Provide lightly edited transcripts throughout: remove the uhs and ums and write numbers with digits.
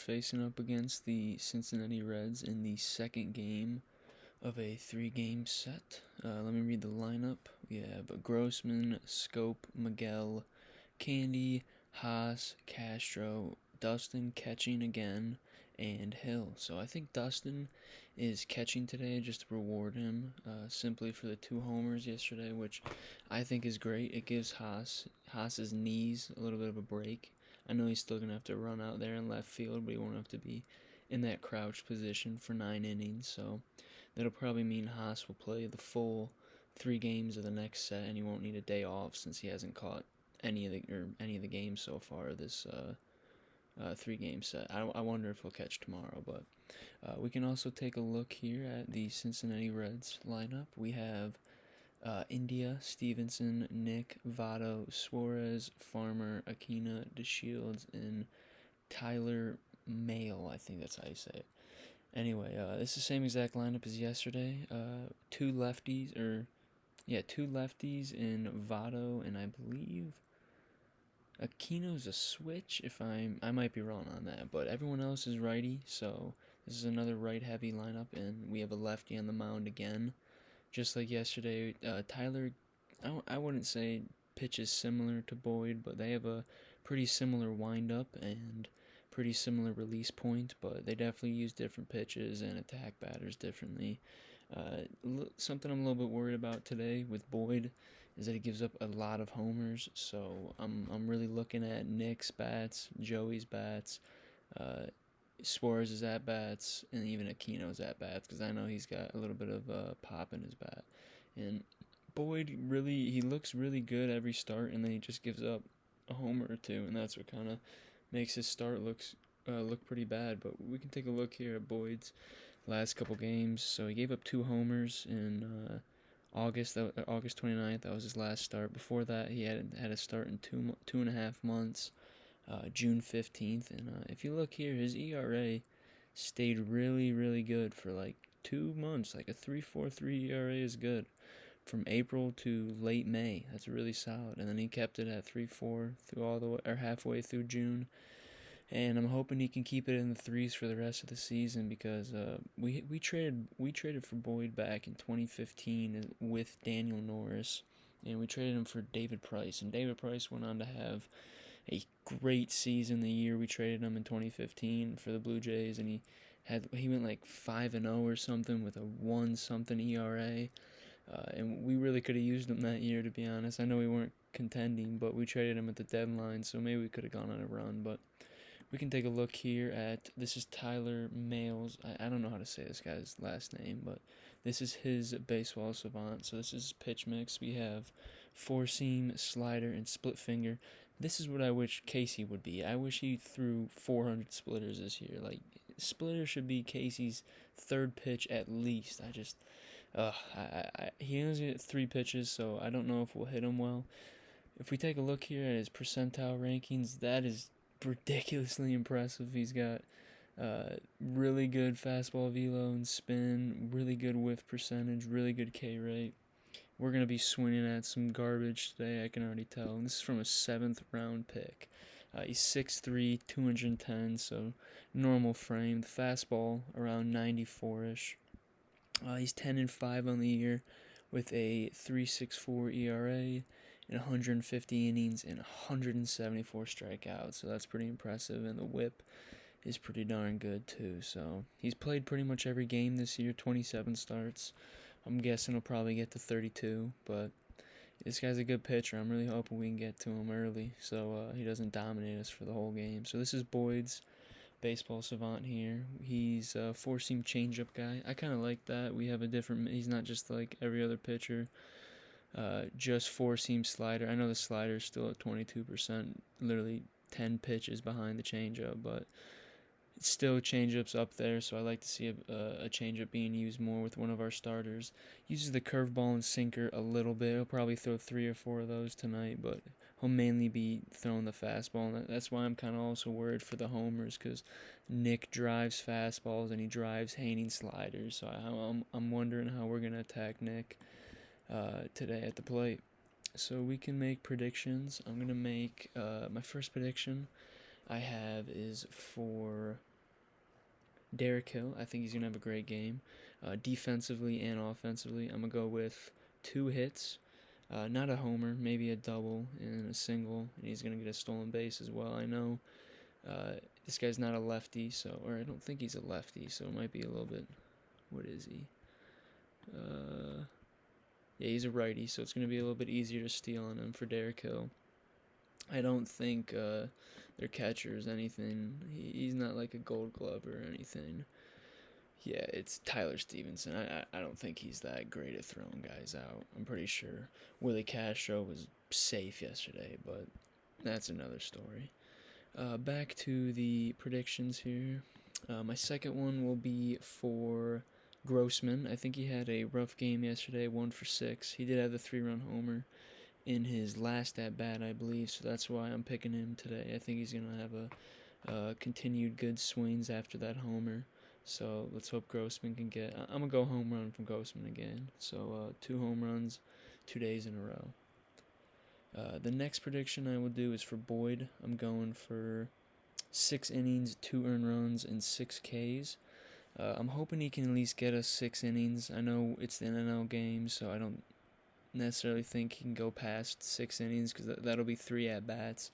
Facing up against the Cincinnati Reds in the second game of a three-game set. Let me read the lineup. We have Grossman, Scope, Miguel, Candy, Haas, Castro, Dustin catching again, and Hill. So I think Dustin is catching today just to reward him simply for the 2 homers yesterday, which I think is great. It gives Haas's knees a little bit of a break. I know he's still going to have to run out there in left field, but he won't have to be in that crouched position for 9 innings. So that'll probably mean Haas will play the full 3 games of the next set, and he won't need a day off since he hasn't caught any of the games so far this 3-game set. I wonder if he'll catch tomorrow, but we can also take a look here at the Cincinnati Reds lineup. We have India, Stevenson, Nick, Votto, Suarez, Farmer, Aquino, DeShields, and Tyler Mail. I think that's how you say it. Anyway, this is the same exact lineup as yesterday. Two lefties in Votto, and I believe Aquino's a switch. I might be wrong on that, but everyone else is righty. So this is another right-heavy lineup, and we have a lefty on the mound again, just like yesterday. Tyler, I wouldn't say pitches similar to Boyd, but they have a pretty similar windup and pretty similar release point, but they definitely use different pitches and attack batters differently. Something I'm a little bit worried about today with Boyd is that he gives up a lot of homers, so I'm really looking at Nick's bats, Joey's bats, Suarez's at bats, and even Aquino's at bats, because I know he's got a little bit of pop in his bat. And Boyd he looks really good every start, and then he just gives up a homer or two, and that's what kind of makes his start look pretty bad. But we can take a look here at Boyd's last couple games. So he gave up 2 homers in August 29th. That was his last start. Before that, he had a start in 2.5 months, June 15th. And if you look here, his ERA stayed really, really good for like 2 months. Like a 3.43 ERA is good. From April to late May, that's really solid. And then he kept it at 3.4 through all the way, or halfway through June. And I'm hoping he can keep it in the threes for the rest of the season, because we traded for Boyd back in 2015 with Daniel Norris, and we traded him for David Price. And David Price went on to have a great season the year we traded him in 2015 for the Blue Jays, and he went like 5-0 or something with a 1-something ERA. And we really could have used him that year, to be honest. I know we weren't contending, but we traded him at the deadline, so maybe we could have gone on a run. But we can take a look here at, this is Tyler Mails. I don't know how to say this guy's last name, but this is his baseball savant. So this is pitch mix. We have 4-seam, slider, and split finger. This is what I wish Casey would be. I wish he threw 400 splitters this year. Like, splitter should be Casey's third pitch at least. He only hit 3 pitches, so I don't know if we'll hit him well. If we take a look here at his percentile rankings, that is ridiculously impressive. He's got really good fastball velo and spin, really good whiff percentage, really good K rate. We're going to be swinging at some garbage today, I can already tell. And this is from a 7th-round pick. He's 6'3", 210, so normal frame. The fastball around 94-ish. He's 10-5 on the year with a 3.64 ERA and 150 innings and 174 strikeouts. So that's pretty impressive, and the whip is pretty darn good too. So he's played pretty much every game this year, 27 starts. I'm guessing he'll probably get to 32, but this guy's a good pitcher. I'm really hoping we can get to him early so he doesn't dominate us for the whole game. So this is Boyd's baseball savant here. He's a 4-seam changeup guy. I kind of like that. We have a different, he's not just like every other pitcher, just 4-seam slider. I know the slider is still at 22%, literally 10 pitches behind the changeup, but it's still changeup's up there, so I like to see a changeup being used more with one of our starters. Uses the curveball and sinker a little bit. He'll probably throw 3 or 4 of those tonight, but he'll mainly be throwing the fastball, and that's why I'm kind of also worried for the homers, because Nick drives fastballs and he drives hanging sliders, so I'm wondering how we're going to attack Nick today at the plate. So we can make predictions. I'm going to make my first prediction I have is for Derek Hill, I think he's going to have a great game. Defensively and offensively, I'm going to go with 2 hits. Not a homer, maybe a double and a single, and he's going to get a stolen base as well. I know this guy's not a lefty, or I don't think he's a lefty, so it might be a little bit. What is he? Yeah, he's a righty, so it's going to be a little bit easier to steal on him for Derek Hill. I don't think their catcher is anything. He's not like a Gold Glove or anything. Yeah, it's Tyler Stevenson. I don't think he's that great at throwing guys out. I'm pretty sure Willie Castro was safe yesterday, but that's another story. Back to the predictions here. My second one will be for Grossman. I think he had a rough game yesterday, 1 for 6. He did have the 3-run homer in his last at bat, I believe, so that's why I'm picking him today. I think he's going to have a continued good swings after that homer. So let's hope Grossman can get. I'm going to go home run from Grossman again. So 2 home runs, 2 days in a row. The next prediction I will do is for Boyd. I'm going for 6 innings, 2 earned runs, and 6 Ks. I'm hoping he can at least get us 6 innings. I know it's the NL game, so I don't necessarily think he can go past 6 innings because that'll be 3 at bats.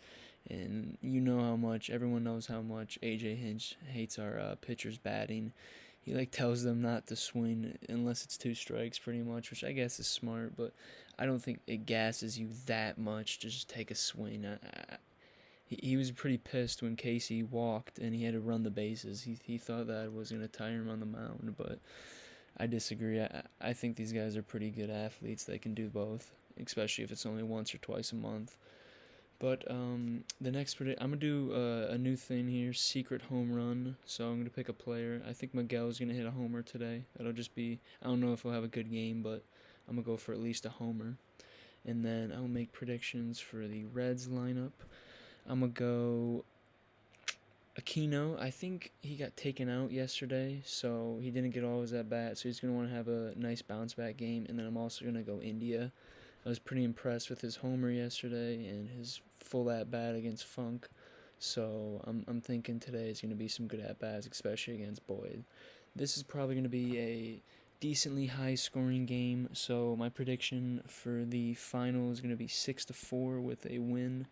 And you know how much, everyone knows how much AJ Hinch hates our pitchers batting. He tells them not to swing unless it's 2 strikes pretty much, which I guess is smart, but I don't think it gasses you that much to just take a swing. He was pretty pissed when Casey walked and he had to run the bases. He thought that was going to tire him on the mound, but I disagree. I think these guys are pretty good athletes. They can do both, especially if it's only once or twice a month. But the next I'm going to do a new thing here, secret home run. So I'm going to pick a player. I think Miguel's going to hit a homer today. That'll just be, I don't know if he'll have a good game, but I'm going to go for at least a homer. And then I'll make predictions for the Reds lineup. I'm going to go Aquino. I think he got taken out yesterday, so he didn't get all his at-bats, so he's going to want to have a nice bounce-back game. And then I'm also going to go India. I was pretty impressed with his homer yesterday and his full at-bat against Funk. So I'm thinking today is going to be some good at-bats, especially against Boyd. This is probably going to be a decently high-scoring game, so my prediction for the final is going to be 6-4 with a win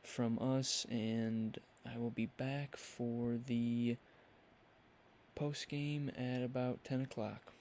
from us, and I will be back for the post-game at about 10 o'clock.